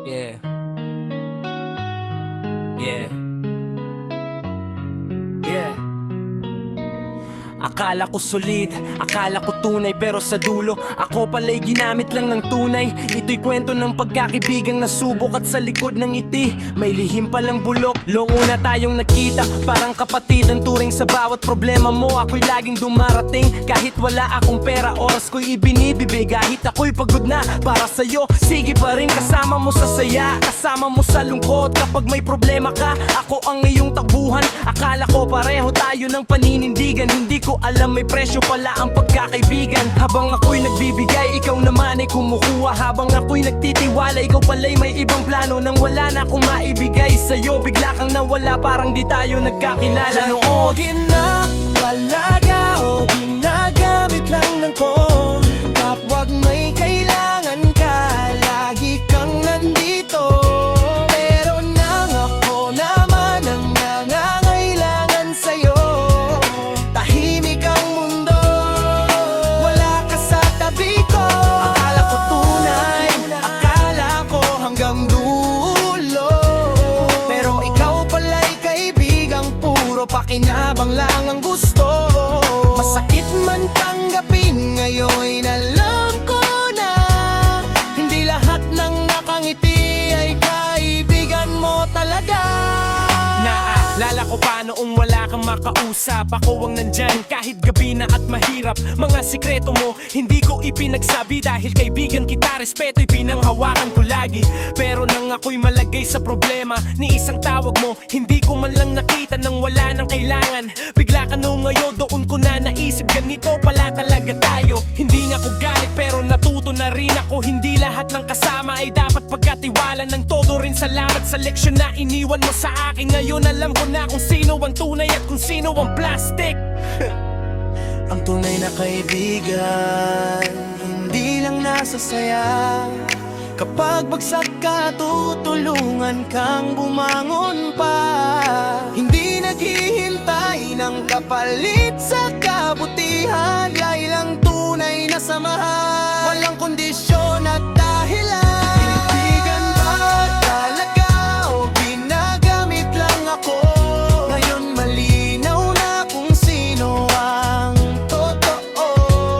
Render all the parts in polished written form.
Yeah. Yeah. Yeah. Akala ko solid, akala ko tunay, pero sa dulo ako pala'y ginamit lang ng tunay. Ito'y kwento ng pagkakaibigang nasubok at sa likod ng ngiti may lihim palang bulok. Long una tayong nakita, parang kapatid ang turing sa bawat problema mo. Ako'y laging dumarating kahit wala akong pera, oras ko'y ibinibigay kahit ako'y pagod na para sa'yo. Sige pa rin, kasama mo sa saya, kasama mo sa lungkot. Kapag may problema ka, ako ang iyong takbuhan. Akala ko pareho tayo ng paninindigan, hindi ko alam may presyo pala ang pagkakaibigan. Habang ako'y nagbibigay, ikaw naman ay kumukuha. Habang ako'y nagtitiwala, ikaw pala'y may ibang plano. Nang wala na akong maibigay sa'yo, bigla kang nawala, parang di tayo nagkakilala noon. Ginapalaga o ginagamit lang ng kon. Kapag may kailangan ka, lagi kang nandito. Pero nang ako naman ang nangangailangan sa'yo, tahimik ang mundo, wala ka sa tabi ko. Akala ko tunay, akala ko hanggang dulo, pero ikaw pala'y kaibigang puro pakinabang lang ang gusto. Masakit man tanggapin, ngayon'y alam ko na hindi lahat ng nakangiti ay kaibigan mo talaga. Naalala ko pa noong wala kang makausap, ako ang nandyan kahit gabi na at mahirap. Mga sikreto mo hindi ko ipinagsabi, dahil kaibigan kita, respeto ipinanghawakan ko lagi. Pero nang ako'y malagay sa problema, ni isang tawag mo hindi ko man lang nakita nang wala nang kailangan. Bigla ka nung ngayon, doon ko na naisip, ganito pala talaga tayo. Hindi nga ko galit pero natuto na rin ako, hindi lahat ng kasama ay dapat pagkatiwala ng todo. Rin salamat sa leksyon na iniwan mo sa akin. Ngayon alam ko na kung sino ang tunay at kung sino ang plastic. Ang tunay na kaibigan, hindi lang nasa saya. Kapag bagsak ka, tutulungan kang bumangon pa. Hindi naghihintay ng kapalit sa kabutihan, dahil ang tunay na samahan walang kondisyon at dahilan. Kaibigan ba talaga o ginagamit lang ako? Ngayon malinaw na kung sino ang totoo.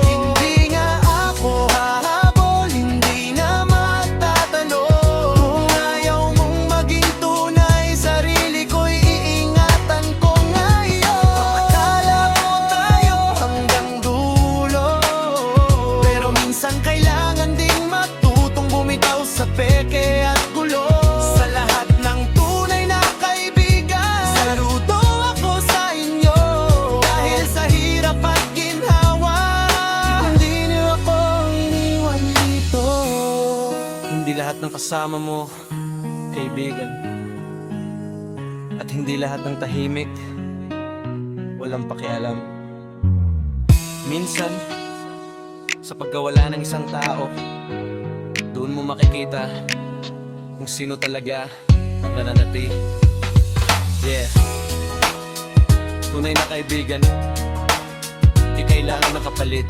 Hindi nga ako hahabol, hindi na magtatanong. Kung ayaw mong maging tunay, sarili ko'y iingatan ko ngayon. Akala ko tayo hanggang dulo, pero minsan kailangan ding matutong bumitaw sa peke at gulo. Sa lahat ng tunay na kaibigan, saludo ako sa inyo. Dahil sa hirap at ginhawa, hindi niyo ako iniwan dito. Hindi lahat ng kasama mo kaibigan, at hindi lahat ng tahimik walang pakialam. Minsan sa pagkawala ng isang tao, doon mo makikita kung sino talaga ang nananati. Yeah. Tunay na kaibigan, di kailangan ng kapalit.